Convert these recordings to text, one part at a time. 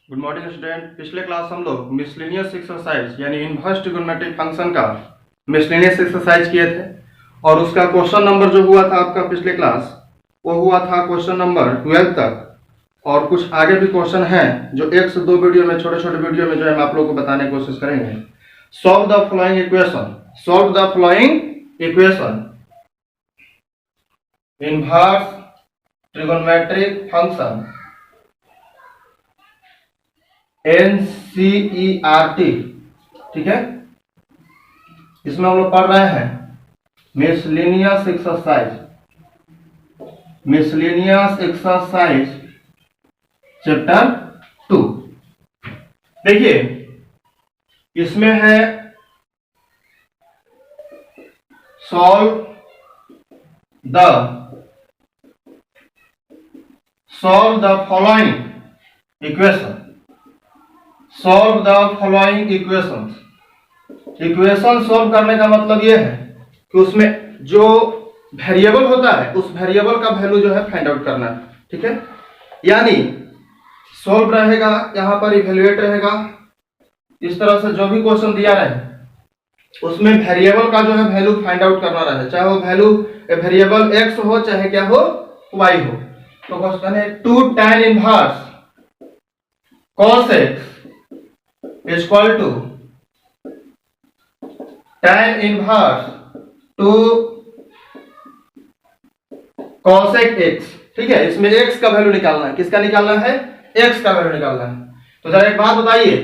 Good morning student. पिछले class हम लोग मिसलेनियस एक्सरसाइज यानी इनवर्स ट्रिगोनोमेट्रिक फंक्शन का मिसलेनियस एक्सरसाइज किए थे और उसका क्वेश्चन नंबर जो हुआ था आपका पिछले क्लास वो हुआ था क्वेश्चन नंबर 12 तक। और कुछ आगे भी क्वेश्चन हैं जो एक से दो वीडियो में छोटे छोटे वीडियो में जो है हम आप लोगों को बताने की कोशिश करेंगे। Solve the following equation, solve the following equation. Inverse trigonometric function NCERT, ठीक है। इसमें हम लोग पढ़ रहे हैं miscellaneous exercise, miscellaneous exercise chapter 2। देखिए इसमें है solve the following equation, solve the following equations. Equation solve करने का मतलब यह है कि उसमें जो वेरिएबल होता है उस वेरिएबल का वैल्यू जो है फाइंड आउट करना है, ठीक है। यानी सॉल्व रहेगा, यहां पर इवैल्यूएट रहेगा। इस तरह से जो भी क्वेश्चन दिया रहे उसमें वेरिएबल का जो है वैल्यू फाइंड आउट करना रहे, चाहे वो वैल्यू वेरिएबल x हो चाहे क्या हो y हो। तो क्वेश्चन है 2 tan inverse cos x is equal to tan inverse 2 cosec x, ठीक है। इसमें x का वैल्यू निकालना है, किसका निकालना है? x का वैल्यू निकालना है। तो जरा एक बात बताइए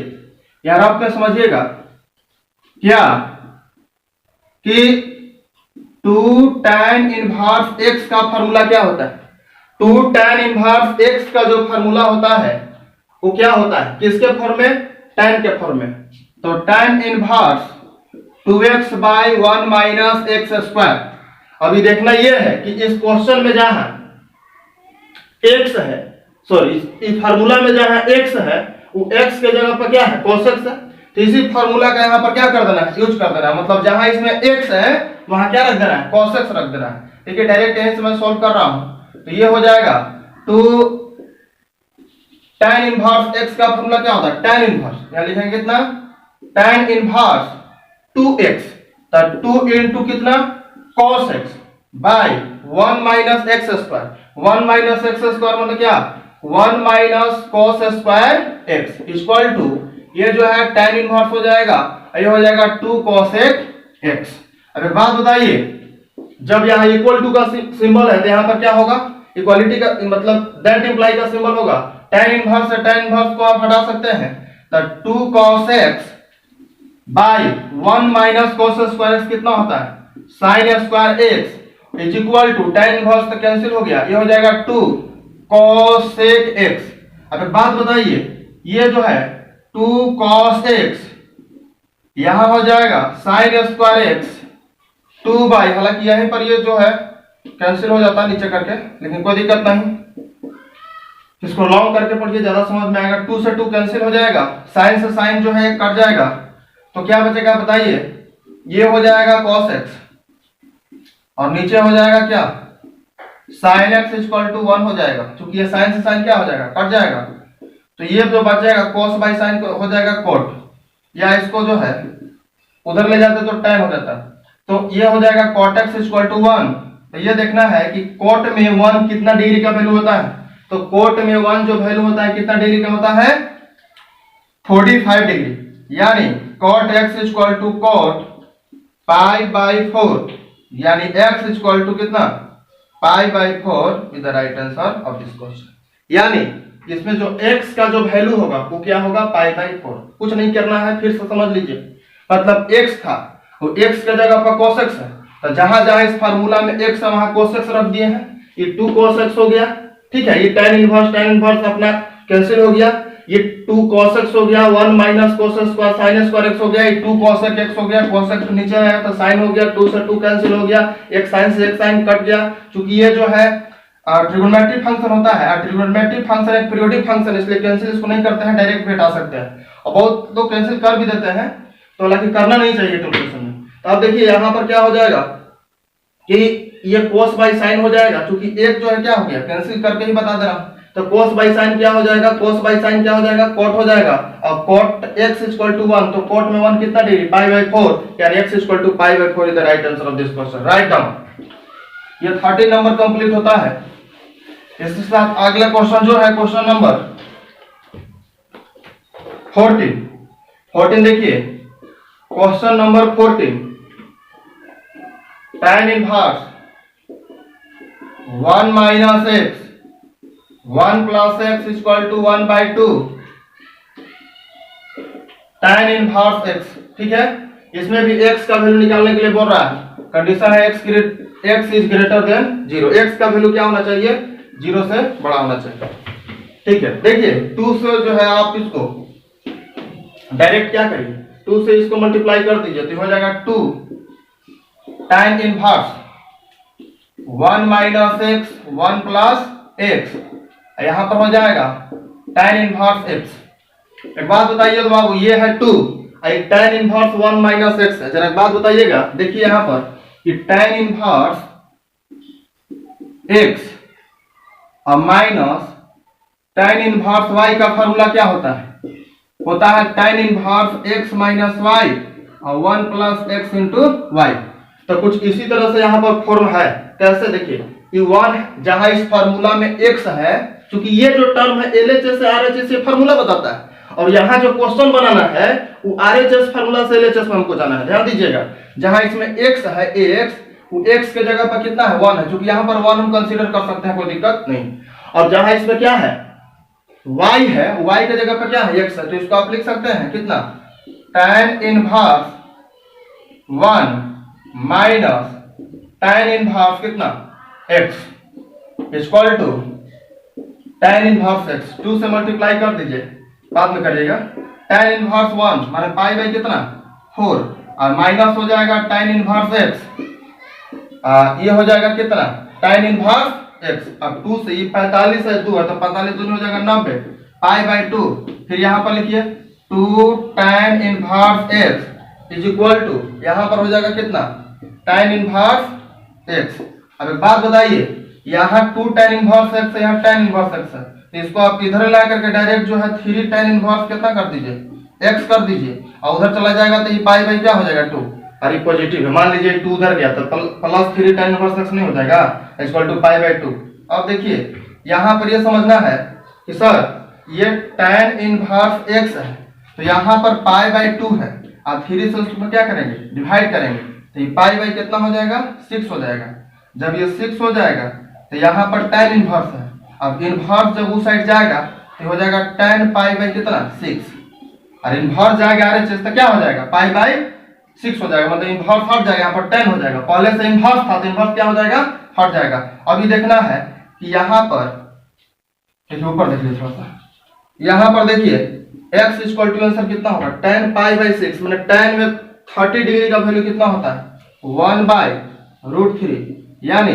यार, आप क्या समझिएगा क्या कि 2 tan इनवर्स x का फार्मूला क्या होता है? 2 tan इनवर्स x का जो फार्मूला होता है वो क्या होता है? किसके फॉर्म में? tan के फॉर्म में। तो tan inverse 2x by 1 minus x square. अभी देखना यह है कि इस क्वेश्चन में जहां x है, सॉरी इस फार्मूला में जहां x है वो x के जगह पर क्या है? cos x है। तो इसी फार्मूला का यहां पर क्या कर देना है? यूज कर देना है। मतलब जहां इसमें x है वहां क्या रख देना है? cos x रख देना है। ठीक है, डायरेक्ट यहीं से मैं सॉल्व कर रहा हूं। तो ये हो जाएगा 2 tan इनवर्स x का फार्मूला क्या होता है? tan इनवर्स, यहां लिखेंगे कितना? tan इनवर्स 2x, तो 2 into कितना? cos x by 1 minus x square. 1 minus x square मतलब क्या? 1 minus cos square x equal to ये जो है tan इनवर्स हो जाएगा, ये हो जाएगा 2 cosec x। अब एक बात बताइए, जब यहाँ इक्वल टू का सिंबल है तो यहाँ पर क्या होगा? इक्वालिटी का मतलब दैट इंप्लाई का सिंबल होगा। tan इनवर्स से tan इनवर्स को आप हटा सकते हैं, तो 2 cos x by 1 minus cos square x कितना होता है? sin square x is equal to tan inverse तो कैंसिल हो गया, ये हो जाएगा 2 cosec x। अब एक बात बताइए, ये जो है 2 cos x यहां हो जाएगा sin स्क्वायर x 2 बाई, हालांकि यहीं पर ये जो है कैंसिल हो जाता है नीचे करके, लेकिन कोई दिक्कत नहीं, इसको लॉन्ग करके पढ़िए, ज्यादा समझ में आएगा। 2 से 2 कैंसिल हो जाएगा, साइन से साइन जो है कट जाएगा, तो क्या बचेगा बताइए? ये हो जाएगा cos x और नीचे हो जाएगा क्या? sin x इक्वल टू 1 हो जाएगा। क्योंकि ये साइन से साइन क्या हो जाएगा? कट जाएगा। तो ये जो बच जाएगा cos बाई साइन हो जाएगा cot, या इसको जो है उधर ले जाते तो tan हो जाता। तो ये हो जाएगा cot x इक्वल टू 1। तो ये देखना है कि cot में 1 कितना डिग्री का वैल्यू होता है। तो cot में 1 जो वैल्यू होता है कितना डिग्री का होता है? 45 डिग्री। यानी cot x equal to cot pi by 4, यानी x इक्वल टू कितना? Pi by 4 is the right answer of this question. यानी इसमें जो x का जो वैल्यू होगा वो क्या होगा? पाई बाई 4। कुछ नहीं करना है, फिर से समझ लीजिए। मतलब x था, वो x के जगह पर cos x है, तो जहां जहां इस फार्मूला में x है वहां cos x रख दिए हैं। ये 2 cos x हो गया, ठीक है। ये tan इनवर्स अपना कैंसिल हो गया, ये 2 cos x हो गया, 1 minus cos square sin square x हो गया, ये 2 cosec x हो गया, cos x नीचे आया तो sin हो गया, 2 से 2 कैंसिल हो गया, एक sin से एक sin कट गया। क्योंकि ये जो है ट्रिगोनोमेट्रिक फंक्शन होता है, ट्रिगोनोमेट्रिक फंक्शन एक पीरियोडिक फंक्शन, इसलिए कैंसिल इसको नहीं करते हैं, डायरेक्ट भी हटा सकते हैं। और बहुत लोग कैंसिल कर भी देते हैं, तो हालांकि करना नहीं चाहिए कैलकुलेशन में। तो अब देखिए यहाँ पर क्या हो जाएगा कि ये cos बाई sin हो जाएगा, क्योंकि एक जो है क्या हो गया? कैंसिल करके ही बता दे रहा हूं। तो cos बाई साइन क्या हो जाएगा, cos बाई साइन क्या हो जाएगा, cot हो जाएगा। और cot x इक्वल टू 1, तो cot में 1 कितना डिग्री, पाई बाई 4, यानी x equal to pi by 4 is the right answer of this question. Right down. ये 13 नंबर कंप्लीट होता है। इसके साथ अगला क्वेश्चन जो है क्वेश्चन नंबर 14 देखिए, question number 14, tan inverse 1 minus x 1 plus x equal to 1 by 2 tan inverse x, ठीक है। इसमें भी x का वैल्यू निकालने के लिए बोल रहा है, कंडीशन है x is greater than 0, x का वैल्यू क्या होना चाहिए, 0 से बड़ा होना चाहिए, ठीक है। देखिए 2 से जो है आप इसको डायरेक्ट क्या करिए, 2 से इसको मल्टीप्लाई कर दीजिए तो हो जाएगा 2 tan inverse 1 minus x 1 plus x, यहां पर हो जाएगा tan इनवर्स x। एक बात बताइए तो बाबू, ये है 2, tan इनवर्स 1 माइनस एक्स है। जरा एक बात बताइएगा, देखिए यहां पर कि tan इनवर्स x और माइनस tan इनवर्स y का फार्मूला क्या होता है, होता है tan inverse x minus y और 1 प्लस एक्स इंटू वाई। तो कुछ इसी तरह से यहाँ पर फॉर्म है। कैसे, देखिए कि 1 जहां इस फार्मूला में x है, क्योंकि ये जो टर्म है LHS से RHS से फार्मूला बताता है, और यहाँ जो क्वेश्चन बनाना है वो RHS फार्मूला से LHS में हमको जाना है। ध्यान दीजिएगा, जहां इसमें x है ax, वो x के जगह पर कितना है 1 है, क्योंकि यहाँ पर 1 हम कंसीडर कर सकते हैं, कोई दिक्कत नहीं। और जहां इसमें क्या है y है, y के जगह पर क्या है x है, तो इसको आप लिख सकते हैं कितना, tan inverse 1 minus tan inverse कितना x equal to tan inverse x, 2 से मल्टीप्लाई कर दीजिए, बाद में करिएगा। tan इनवर्स 1 माने पाई बाई कितना 4, और माइनस हो जाएगा tan इनवर्स x, ये हो जाएगा कितना tan इनवर्स x। अब 2 से ये 45 है, 2 है तो 45 दूनी हो जाएगा 90, पाई बाई 2, फिर यहाँ पर लिखिए 2 tan inverse x is equal to, यहाँ पर हो जाएगा कितना tan इनवर्स x। अब एक बात बताइए, यहाँ 2 tan इनवर्स x है, यहाँ tan इनवर्स x है, तो इसको आप इधर ला करके डायरेक्ट जो है 3 tan इनवर्स कितना कर दीजिए, x कर दीजिए, और उधर चला जाएगा तो ये पाई बाई क्या हो जाएगा 2, और ये पॉजिटिव है, मान लीजिए 2 उधर गया तो प्लस 3 tan इनवर्स x नहीं हो जाएगा, इक्वल टू पाई बाई 2। अब देखिए यहाँ पर ये समझना है कि सर ये tan इनवर्स x है, तो यहाँ पर पाई बाई 2 है, और 3 से उसको क्या करेंगे, डिवाइड करेंगे, तो ये पाई बाई कितना हो जाएगा 6 हो जाएगा। जब ये 6 हो जाएगा तो यहाँ पर tan इनवर्स है, अब इनवर्स जब उस साइड जाएगा तो हो जाएगा tan पाई बाई कितना 6, और इनवर्स जाएगा RHS तो क्या हो जाएगा पाई बाई 6 हो जाएगा, मतलब इनवर्स हट जाएगा, यहाँ पर tan हो जाएगा, पहले से इनवर्स था तो इनवर्स क्या हो जाएगा हट जाएगा। अभी देखना है कि यहाँ पर ऊपर देख लीजिए थोड़ा सा, यहाँ पर देखिए x इक्वल टू आंसर कितना होगा tan पाई बाई 6, मैंने tan में 30 डिग्री का वैल्यू कितना होता है 1 बाई रूट 3, यानी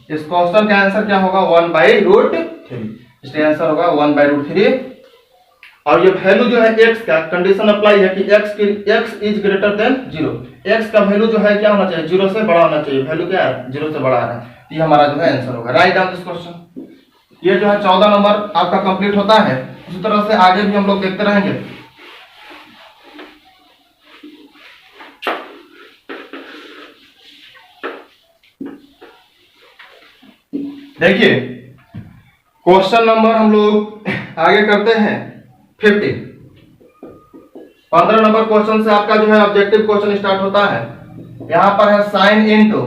इस क्वेश्चन का आंसर क्या होगा 1 बाई रूट 3, इसलिए आंसर होगा 1 बाई रूट 3। और ये वैल्यू जो है x का कंडीशन अप्लाई है कि x is greater than 0, x का वैल्यू जो है क्या होना चाहिए 0 से बड़ा होना चाहिए, वैल्यू क्या है 0 से बड़ा आ रहा है, ये हमारा जो है आंसर होगा। Right down this question. ये जो है 14 नंबर आपका कंप्लीट होता है। इसी तरह से आगे भी हम लोग देखते रहेंगे। देखिए क्वेश्चन नंबर हम लोग आगे करते हैं 15 नंबर क्वेश्चन से आपका जो है ऑब्जेक्टिव क्वेश्चन स्टार्ट होता है। यहां पर है sine into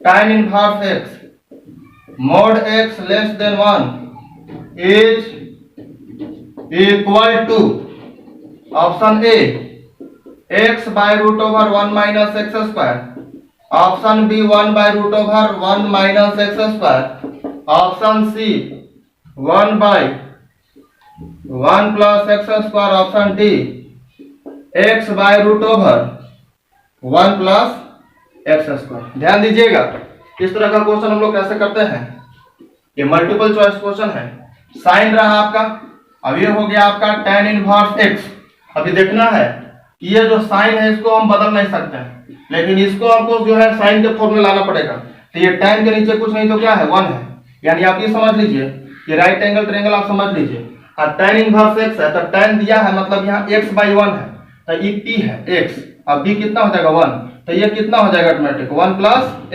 tan inverse x mod x less than 1 is equal to option A x by root over 1 minus x square, option B 1 by root over 1 minus x square, option C 1 by 1 plus x square, option D x by root over 1 plus x square. ध्यान दीजिएगा इस तरह का question हम लोग कैसे करते हैं, ये मल्टीपल चॉइस क्वेश्चन है। साइन रहा आपका, अब ये हो गया आपका tan इनवर्स x। अभी देखना है कि ये जो साइन है इसको हम बदल नहीं सकते हैं, लेकिन इसको आपको जो है साइन के फॉर्म में लाना पड़ेगा। तो ये tan के नीचे कुछ नहीं तो क्या है 1 है, यानी आप ये समझ लीजिए ये राइट एंगल ट्रायंगल आप समझ लीजिए। और tan इनवर्स x है तो tan दिया है मतलब यहाँ x/1 है तो ये p है x, अब b कितना हो जाएगा 1, तो ये कितना हो जाएगा ऑटोमेटिक 1 +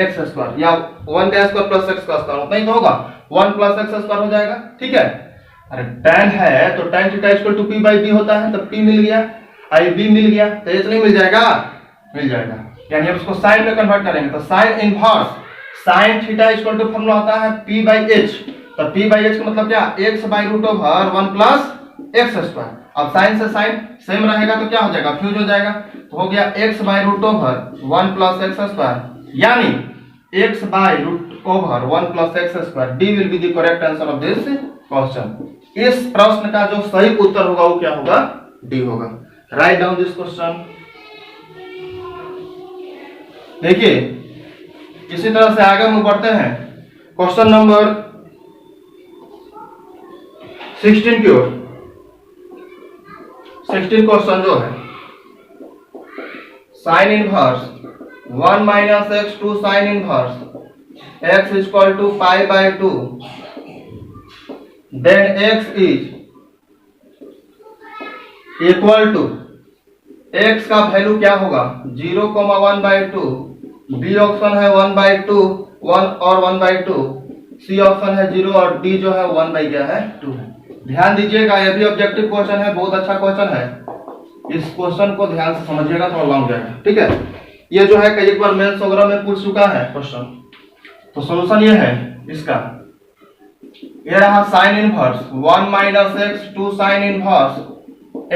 x² या 1 का स्क्वायर प्लस x का स्क्वायर उतना ही तो होगा 1 + x² हो जाएगा। ठीक है, अरे tan है तो tan थीटा = p/b होता है, तो p मिल गया आई b मिल गया, तो ये नहीं मिल जाएगा, मिल जाएगा। यानी अब इसको साइन में कन्वर्ट करेंगे तो sine inverse sin theta = formula होता है p/h, तो p/h का मतलब क्या x/√1 + x²। अब साइन से साइन सेम रहेगा तो क्या हो जाएगा फ्यूज हो जाएगा, तो हो गया x/√1 + x², यानी x/√1 + x²। D will be the correct answer of this question। इस प्रश्न का जो सही उत्तर होगा वो क्या होगा, D होगा। Right down this question. देखिए इसी तरह से आगे हम बढ़ते हैं क्वेश्चन नंबर 16 की ओर। 16 क्वेश्चन जो है sine inverse 1 - x 2 sine inverse x = π/2 then x is equal to x का वैल्यू क्या होगा 0,1/2, बी ऑप्शन है 1/2 1 और 1/2, सी ऑप्शन है 0 और डी जो है 1/2 है। ध्यान दीजिएगा ये भी ऑब्जेक्टिव क्वेश्चन है, बहुत अच्छा क्वेश्चन है, इस क्वेश्चन को ध्यान से समझिएगा थोड़ा लॉन्ग जाएगा। ठीक है, ये जो है कई बार मेंस वगैरह में पूछ चुका है क्वेश्चन, तो सॉल्यूशन ये है इसका, ये रहा sign inverse 1 - x 2 sine inverse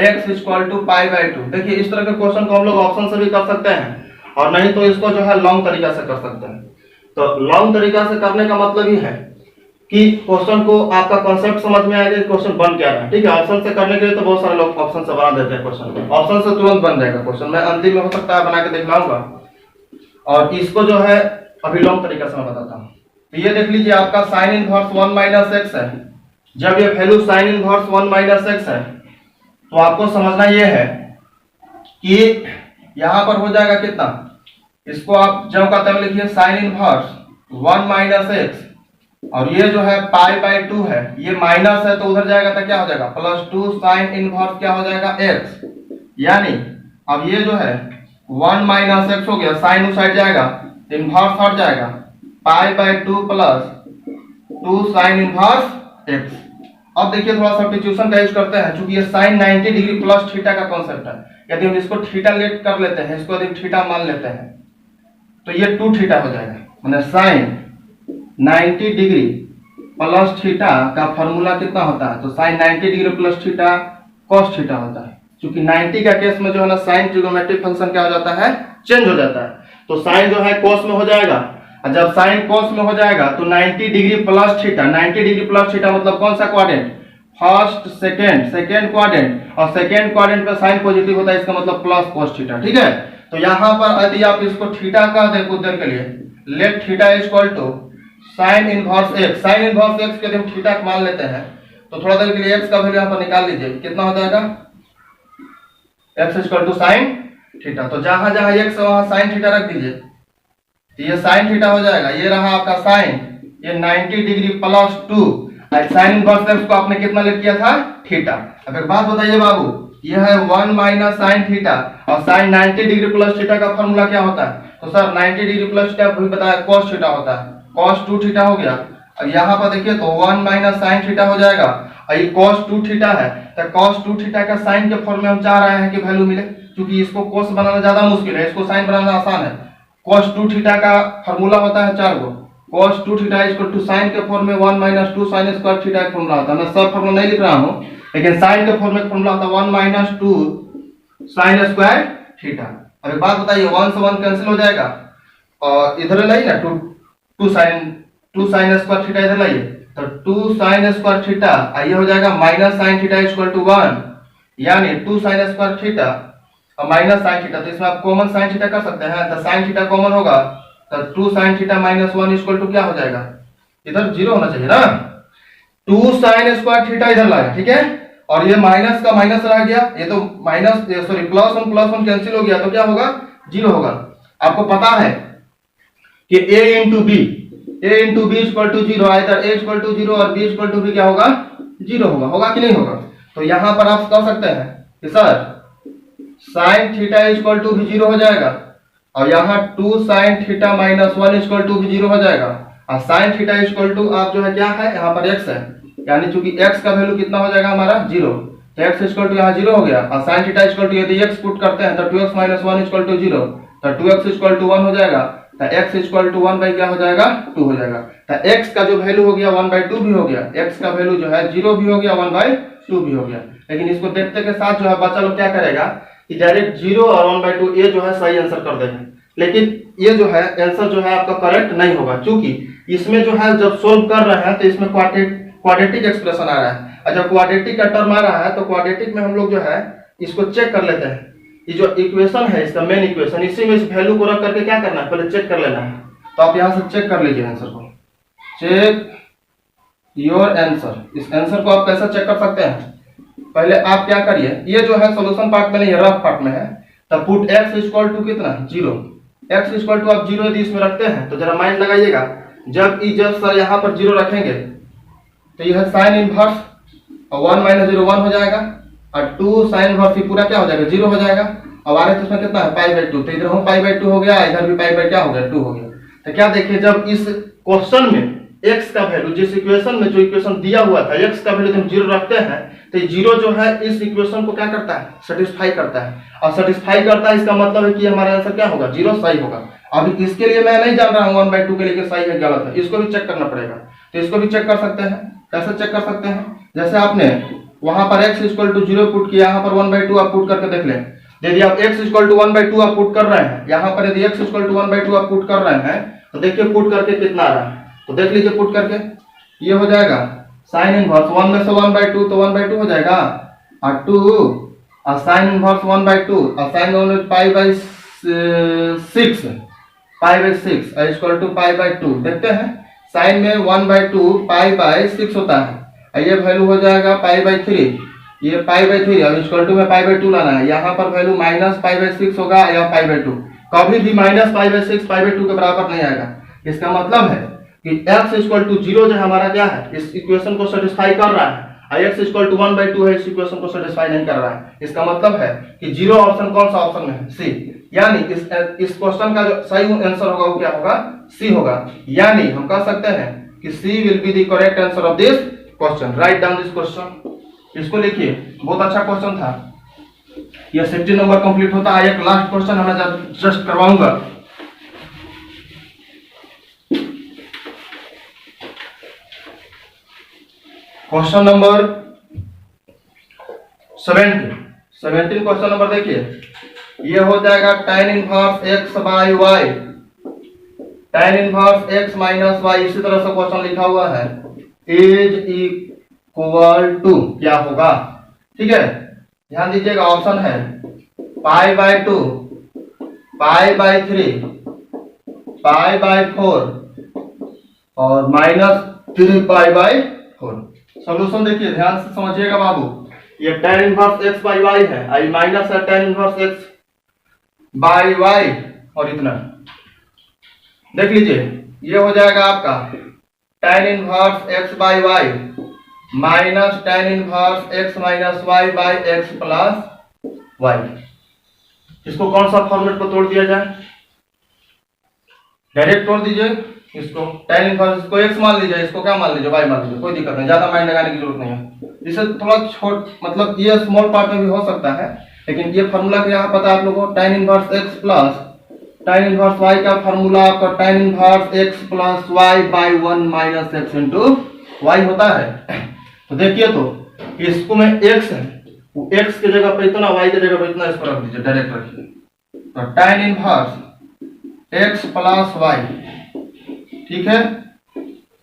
x = π/2। देखिए इस तरह के क्वेश्चन को हम लोग ऑप्शन से भी कर सकते हैं और नहीं तो इसको जो है लॉन्ग तरीका से कर सकते हैं। तो लॉन्ग तरीका से करने का मतलब ये है कि क्वेश्चन को आपका कॉन्सेप्ट समझ में आएगा क्वेश्चन बन क्या रहा है। ठीक है, ऑप्शन से करने के लिए तो बहुत सारे लोग ऑप्शन से बना देते हैं क्वेश्चन को, ऑप्शन से तुरंत बन जाएगा क्वेश्चन, मैं अंतिम में हो सकता है बना के दिखलाऊंगा। और इसको जो है अभी लॉन्ग तरीका से मैं बताता हूँ। तो ये देख लीजिए आपका साइन इनवर्स 1 - x है, जब ये वैल्यू साइन इनवर्स 1 - x है तो आपको समझना ये है कि यहां पर हो जाएगा कितना, इसको आप जब का तब लिखिए साइन इनवर्स 1 - x और ये जो है π/2 है, ये माइनस है तो उधर जाएगा तो क्या हो जाएगा +2 साइन इनवर्स क्या हो जाएगा x, यानी अब ये जो है 1 - x हो गया, साइन उस साइड जाएगा इनवर्स हट जाएगा, π/2 + 2 साइन इनवर्स x। अब देखिए थोड़ा सब्स्टिट्यूशन का यूज करते हैं, क्योंकि ये sin 90 डिग्री प्लस थीटा का कॉन्सेप्ट है। यदि हम इसको थीटा लेट कर लेते हैं, इसको यदि थीटा मान लेते हैं तो ये 2 थीटा हो जाएगा, माने sin 90 डिग्री प्लस थीटा का फॉर्मूला कितना होता है, तो sin 90 degree plus theta cos theta होता है। क्योंकि 90 का केस में जो है ना sin ट्रिग्नोमेट्रिक फंक्शन क्या हो जाता है, चेंज हो जाता है, तो sin जो है cos में हो जाएगा, और जब sin cos में हो जाएगा तो 90 degree plus theta, 90 degree plus theta मतलब कौन सा क्वाड्रेंट, फर्स्ट सेकंड क्वाड्रेंट, और सेकंड क्वाड्रेंट पे sin पॉजिटिव होता है, इसका मतलब प्लस cos थीटा। ठीक है, तो यहाँ पर यदि आप इसको थीटा का दे कुछ देर के लिए let theta = sin inverse x, sin inverse x के यदि हम थीटा मान लेते हैं तो थोड़ा देर के लिए x का वैल्यू यहाँ पर निकाल लीजिए, कितना हो जाएगा x = sin थीटा, तो जहां जहां x है वहां sin थीटा रख दीजिए, तो ये sin थीटा हो जाएगा, ये रहा आपका sin, ये 90 degree plus 2, sine inverse x को आपने कितना लेट किया था थीटा। अब एक बात बताइए बाबू, ये है 1 - sin थीटा और sin 90 डिग्री प्लस थीटा का फॉर्मूला क्या होता है, तो सर 90 डिग्री प्लस थीटा भी बताया cos थीटा होता है, cos 2 थीटा हो गया। अब यहाँ पर देखिए तो 1 - sin थीटा हो जाएगा, और ये cos 2 थीटा है, तो cos 2 थीटा का sin के फॉर्म में हम चाह रहे हैं कि वैल्यू मिले, क्योंकि इसको cos बनाना ज्यादा मुश्किल है, इसको sin बनाना आसान है। cos 2 थीटा का फॉर्मूला होता है 4 गो, cos 2 थीटा = sin के फॉर्म में 1 - 2 sin स्क्वायर थीटा का फॉर्मूला होता है, मैं सब फॉर्मूला नहीं लिख रहा हूं, लेकिन sin के फॉर्म में फॉर्मूला होता है 1 - 2 sin स्क्वायर थीटा। अब एक बात बताइए 1 से 1 कैंसिल हो जाएगा और इधर लाइए ना 2 sin स्क्वायर थीटा इधर लाइए, तो 2 sin स्क्वायर थीटा ये हो जाएगा -sin थीटा = 1, यानी 2 sin स्क्वायर थीटा और -sin थीटा, तो इसमें आप कॉमन sin थीटा कर सकते हैं, तो sin थीटा कॉमन होगा तो 2 sin थीटा -1 = क्या हो जाएगा, इधर 0 होना चाहिए ना, 2 sin स्क्वायर थीटा इधर लाया, ठीक है, और ये माइनस का माइनस रह गया, ये तो +1 कैंसिल हो गया, तो क्या होगा 0 होगा। आपको पता है कि a × b a into B equal to zero, either a equal to zero और b इक्वल टू भी क्या होगा, जीरो होगा, होगा कि नहीं होगा। तो यहाँ पर आप कह सकते हैं कि sir sine theta equal to भी जीरो हो जाएगा, और यहाँ 2 sine theta minus 1 equal to भी जीरो हो जाएगा, और साइन थीटा इक्वल टू आप जो है क्या है, यहाँ पर x है, यानी चूंकि x का वैल्यू कितना हो जाएगा हमारा, जीरो, तो x इक्वल टू यहाँ जीरो हो गया, और साइन थीटा इक्वल टू यदि x पुट करते हैं तो 2x minus 1 equal to zero, तो 2x इक्वल टू 1 हो जाएगा, तो x इक्वल टू 1 बाई क्या हो जाएगा, 2 हो जाएगा। तो x का जो वैल्यू हो गया 1/2 भी हो गया, x का वैल्यू जो है 0 भी हो गया, 1/2 भी हो गया। लेकिन इसको देखते के साथ जो है बच्चा लोग क्या करेगा कि डायरेक्ट 0 और 1/2 ये जो है सही आंसर कर देंगे, लेकिन ये जो है आंसर जो है आपका करेक्ट नहीं होगा, क्योंकि इसमें जो है जब सोल्व कर रहे हैं तो इसमें क्वाड्रेटिक एक्सप्रेशन आ रहा है, और जब क्वाड्रेटिक का टर्म आ रहा है तो क्वाड्रेटिक में हम लोग जो है इसको चेक कर लेते हैं, ये जो इक्वेशन है इसका मेन इक्वेशन, इसी में इस वैल्यू को रख करके क्या करना है, पहले चेक कर लेना है। तो आप यहाँ से चेक कर लीजिए आंसर को, चेक योर आंसर। इस आंसर को आप कैसे चेक कर सकते हैं, पहले आप क्या करिए, ये जो है सॉल्यूशन पार्ट में नहीं है, रफ पार्ट में है, तब पुट x इक्वल टू कितना, 0, x इक्वल टू आप 0 यदि इसमें रखते हैं तो जरा माइंड लगाइएगा, जब सर यहाँ पर 0 रखेंगे तो यह साइन इनवर्स और 1 माइनस 0 1 हो जाएगा, और 2 साइन इनवर्स ही पूरा क्या हो जाएगा, 0 हो जाएगा, और आ रहे तो इसमें कितना है, π/2, तो इधर हम π/2 हो गया, इधर भी क्या हो गया, 2 हो गया। तो क्या देखिए, जब इस क्वेश्चन में x का वैल्यू, जिस इक्वेशन में जो इक्वेशन दिया हुआ था x का वैल्यू हम 0 रखते हैं तो 0 जो है इस इक्वेशन को क्या करता है, सेटिस्फाई करता है, और सेटिस्फाई करता है इसका मतलब है कि हमारा आंसर क्या होगा, 0 सही होगा। अब इसके लिए मैं नहीं जान रहा हूँ 1/2 के लिए सही है गलत है, इसको भी चेक करना पड़ेगा, तो इसको भी चेक कर सकते हैं। कैसे चेक कर सकते हैं, जैसे आपने वहां पर x इक्वल टू 0 पुट किया, यहाँ पर 1/2 आप पुट करके देख लें, यदि आप x इक्वल टू 1/2 आप पुट कर रहे हैं, यहाँ पर यदि x इक्वल टू 1/2 आप पुट कर रहे हैं तो देखिए पुट करके कितना आ रहा है, तो देख लीजिए पुट करके, ये हो जाएगा साइन इनवर्स 1 में से 1/2 तो 1/2 हो जाएगा, और 2 और साइन इनवर्स 1/2 और साइन π/6 इक्वल टू π/2, देखते हैं साइन में 1/2 π/6 होता है, ये वैल्यू हो जाएगा π/3, ये π/3, अब इक्वल टू में π/2 लाना है, यहाँ पर वैल्यू माइनस π/6 होगा या π/2, कभी भी माइनस π/6 π/2 के बराबर नहीं आएगा। इसका मतलब है कि x इक्वल टू 0 जो हमारा क्या है, इस इक्वेशन को सेटिस्फाई कर रहा है, और x इक्वल टू 1/2 है, इस इक्वेशन को सेटिस्फाई नहीं कर रहा है। इसका मतलब है कि 0 ऑप्शन कौन सा ऑप्शन में है, सी, यानी इस क्वेश्चन का जो सही आंसर होगा वो क्या होगा, सी होगा, यानी हम कह सकते हैं कि C will be the correct answer of this question. Right down this question, इसको लिखिए, बहुत अच्छा क्वेश्चन था, यह 60 नंबर कंप्लीट होता है। एक लास्ट क्वेश्चन मैं जस्ट करवाऊंगा, क्वेश्चन नंबर 17 क्वेश्चन नंबर देखिए, ये हो जाएगा tan inverse x by y, tan inverse x minus y, इसी तरह से क्वेश्चन लिखा हुआ है, इज इक्वल टू क्या होगा, ठीक है, ध्यान दीजिएगा, ऑप्शन है π/2, π/3, π/4 और -3π/4। सॉल्यूशन देखिए, ध्यान से समझिएगा बाबू, ये tan inverse x by y है, आई माइनस है tan inverse x by y, और इतना देख लीजिए, ये हो जाएगा आपका tan inverse x by y minus tan inverse x minus y by x plus y। इसको कौन सा फॉर्मेट पर तोड़ दिया जाए, डायरेक्ट तोड़ दीजिए इसको, tan इनवर्स को x मान लीजिए, इसको क्या मान लीजिए, y मान लीजिए, कोई दिक्कत नहीं, ज्यादा माइंड लगाने की जरूरत नहीं है। इसे थोड़ा छोट, मतलब ये स्मॉल पार्ट में भी हो सकता है, लेकिन ये फार्मूला क्या है पता है आप लोगों को, tan inverse x plus tan inverse y का फार्मूला आपका tan inverse x plus y by 1 minus x into y होता है। तो देखिए, तो इसको में x है, वो x की जगह पर इतना, y की जगह पर इतना, इसको रख दीजिए, डायरेक्ट रखिए, तो tan inverse x plus y, ठीक है,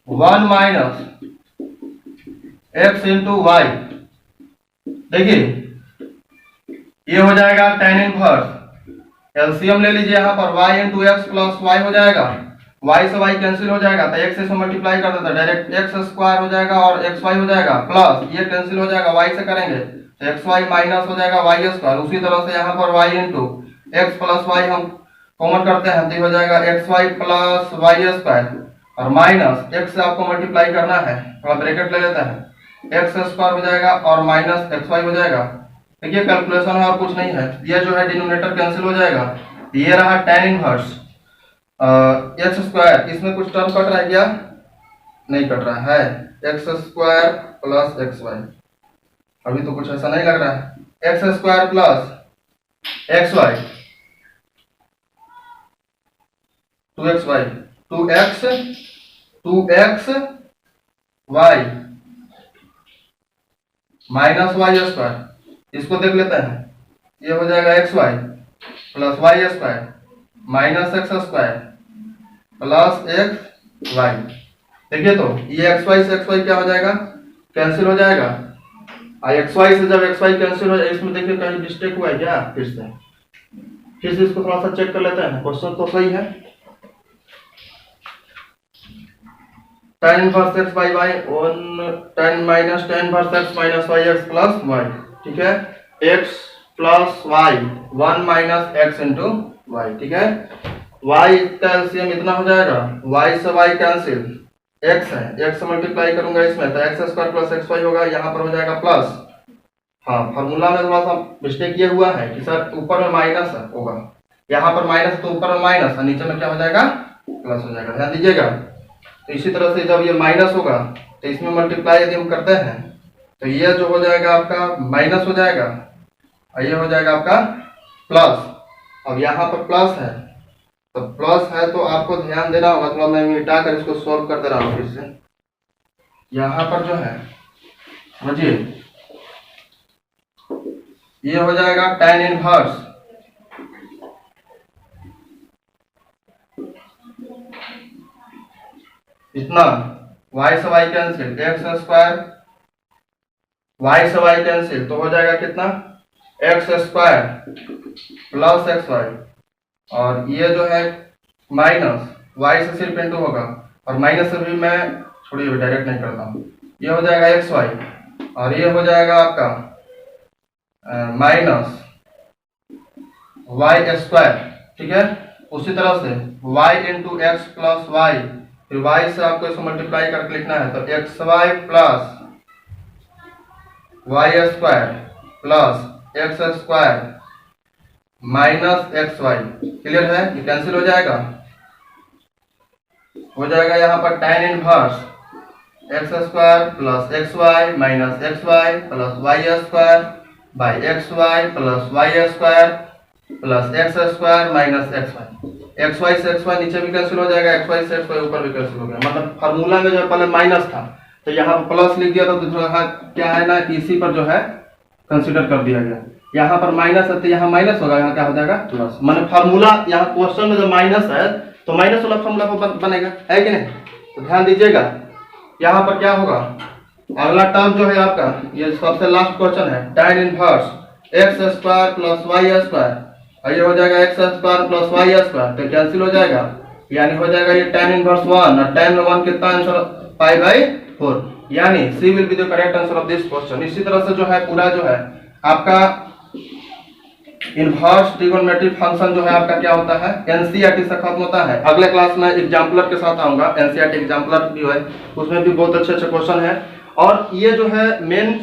1 माइनस x इंटू वाई, देखिए ये हो जाएगा tan इनवर्स, एलसीएम ले लीजिए, यहाँ पर y into x plus y हो जाएगा, y से y कैंसिल हो जाएगा, तो x से मल्टीप्लाई कर देता है, डायरेक्ट x स्क्वायर हो जाएगा और xy हो जाएगा, प्लस ये कैंसिल हो जाएगा, y से करेंगे तो xy माइनस हो जाएगा y स्क्वायर। उसी तरह से यहाँ पर y into x plus y हम कॉमन करते हैं तो हो जाएगा xy प्लस y स्क्वायर, और माइनस x से आपको मल्टीप्लाई करना है, थोड़ा ब्रैकेट ले लेते हैं, एक्स स्क्वायर हो जाएगा और माइनस एक्स वाई हो जाएगा। देखिए कैलकुलेशन है और कुछ नहीं है, ये जो है डिनोमिनेटर कैंसिल हो जाएगा, ये रहा tan इनवर्स एक्स स्क्वायर, इसमें कुछ टर्म कट रहा है क्या? नहीं कट रहा है, x square plus x y, अभी तो कुछ ऐसा नहीं लग रहा है, x square plus x y, 2x y, 2x y minus y square, इसको देख लेते हैं, ये हो जाएगा x y plus y square minus x square plus x y. देखिए तो ये एक्स वाई से एक्स वाई क्या हो जाएगा? कैंसिल हो जाएगा, और एक्स वाई से जब एक्स वाई कैंसिल हो जाए, इसमें देखिए कहीं मिस्टेक हुआ है क्या? फिर से इसको थोड़ा सा चेक कर लेते हैं, क्वेश्चन तो सही है। tan inverse x by y on tan minus tan inverse x minus y x plus y, ठीक है, x plus y 1 minus x into y, ठीक है। y का एलसीएम इतना हो जाएगा, y से y कैंसिल, x है, x से मल्टीप्लाई करूंगा इसमें तो x square plus x y होगा, यहाँ पर हो जाएगा प्लस। हाँ, फार्मूला में थोड़ा सा मिस्टेक ये हुआ है कि सर ऊपर में माइनस होगा, यहाँ पर माइनस तो ऊपर में माइनस और नीचे में क्या हो जाएगा? प्लस हो जाएगा, ध्यान दीजिएगा। तो इसी तरह से जब ये माइनस होगा तो इसमें मल्टीप्लाई यदि हम करते हैं तो ये जो हो जाएगा आपका माइनस हो जाएगा और ये हो जाएगा आपका प्लस। अब यहाँ पर प्लस है तो प्लस है तो आपको ध्यान देना होगा, थोड़ा मैं मिटा कर इसको सॉल्व कर दे रहा हूँ फिर से। यहाँ पर जो है समझिए, ये हो जाएगा tan इनवर्स इतना, y से y cancel, x square y से y कैंसिल तो हो जाएगा कितना? X square plus x y, और ये जो है माइनस y से सिर्फ इंटू होगा, और माइनस से भी मैं छोड़िए डायरेक्ट नहीं करता हूँ, ये हो जाएगा एक्स वाई और ये हो जाएगा आपका माइनस वाई स्क्वायर, ठीक है। उसी तरह से y into x plus y, फिर y से आपको इसको मल्टीप्लाई करके लिखना है तो x y plus y square plus x square minus x y, clear है? ये कैंसिल हो जाएगा, यहाँ पर tan inverse x square plus x y minus x y plus y square by x y plus y square plus x square minus x y, x y से x y नीचे भी cancel हो जाएगा, x y से x y ऊपर भी cancel हो गया। मतलब फार्मूला में जो पहले माइनस था तो यहाँ पर प्लस लिख दिया, तो दूसरा क्या है ना कि इसी पर जो है कंसीडर कर दिया गया। यहाँ पर माइनस है तो यहाँ माइनस होगा, यहाँ क्या हो जाएगा? प्लस। माने फार्मूला यहाँ क्वेश्चन में जो माइनस है तो माइनस वाला फार्मूला बनेगा, है कि नहीं? तो ध्यान दीजिएगा, यहाँ पर क्या होगा, अगला टर्म जो है आपका, ये सबसे लास्ट क्वेश्चन है, tan inverse x square plus y square, और ये हो जाएगा x square plus y square, तो कैंसिल हो जाएगा, यानी हो जाएगा ये tan इनवर्स 1 और tan 1 कितना आंसर? पाई बाई 4, यानी C will be the correct answer of this question. इसी तरह से जो है पूरा जो है आपका इनवर्स ट्रिगोनोमेट्रिक फंक्शन जो है आपका क्या होता है? एनसीईआरटी से खत्म होता है। अगले क्लास में एग्जाम्पलर के साथ आऊंगा, एनसीईआरटी एग्जाम्पलर भी है, उसमें भी बहुत अच्छे अच्छे क्वेश्चन है। और ये जो है मेन,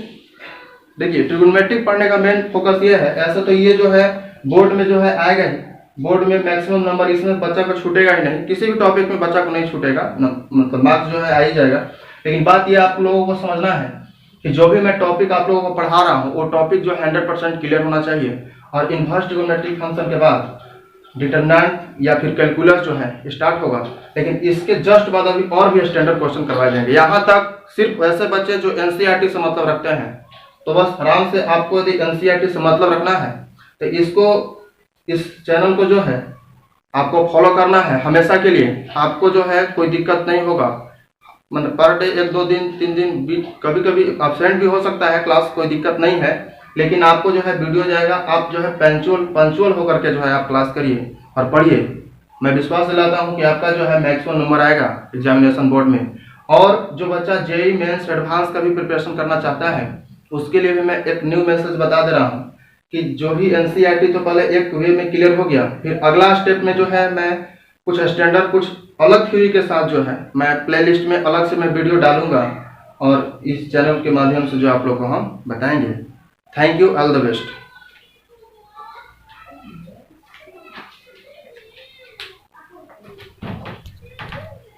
देखिए ट्रिगोनोमेट्रिक पढ़ने का मेन फोकस ये है, ऐसे तो ये जो है बोर्ड में जो है आएगा ही, बोर्ड में मैक्सिमम नंबर इसमें बच्चा को छूटेगा ही नहीं, किसी भी टॉपिक में बच्चा को नहीं छूटेगा, मतलब मार्क्स जो है आ ही जाएगा। लेकिन बात ये आप लोगों को समझना है कि जो भी मैं टॉपिक आप लोगों को पढ़ा रहा हूँ वो टॉपिक जो 100% क्लियर होना चाहिए। और इनवर्स ट्रिगोनोमेट्रिक फंक्शन के बाद डिटरमिनेंट या फिर कैलकुलस जो है स्टार्ट होगा, लेकिन इसके जस्ट बाद अभी और भी स्टैंडर्ड क्वेश्चन करवाए जाएंगे। यहाँ तक सिर्फ वैसे बच्चे जो एनसीईआरटी से मतलब रखते हैं, तो बस आराम से आपको यदि एनसीईआरटी से मतलब रखना है तो इस चैनल को जो है आपको फॉलो करना है हमेशा के लिए। आपको जो है कोई दिक्कत नहीं होगा, मतलब पर डे 1-2 दिन 3 दिन कभी कभी एब्सेंट भी हो सकता है क्लास, कोई दिक्कत नहीं है, लेकिन आपको जो है वीडियो जाएगा, आप जो है पंचुअल होकर के जो है आप क्लास करिए और पढ़िए। मैं विश्वास दिलाता हूँ कि आपका जो है मैक्सिमम नंबर आएगा एग्जामिनेशन बोर्ड में। और जो बच्चा जेईई मेंस एडवांस का भी प्रिपरेशन करना चाहता है उसके लिए भी मैं एक न्यू मैसेज बता दे रहा हूँ कि जो भी एनसीईआरटी तो पहले एक वे में क्लियर हो गया, फिर अगला स्टेप में जो है मैं कुछ स्टैंडर्ड कुछ अलग थ्योरी के साथ जो है मैं प्लेलिस्ट में अलग से मैं वीडियो डालूंगा और इस चैनल के माध्यम से जो आप लोग को हम बताएंगे। Thank you, all the best.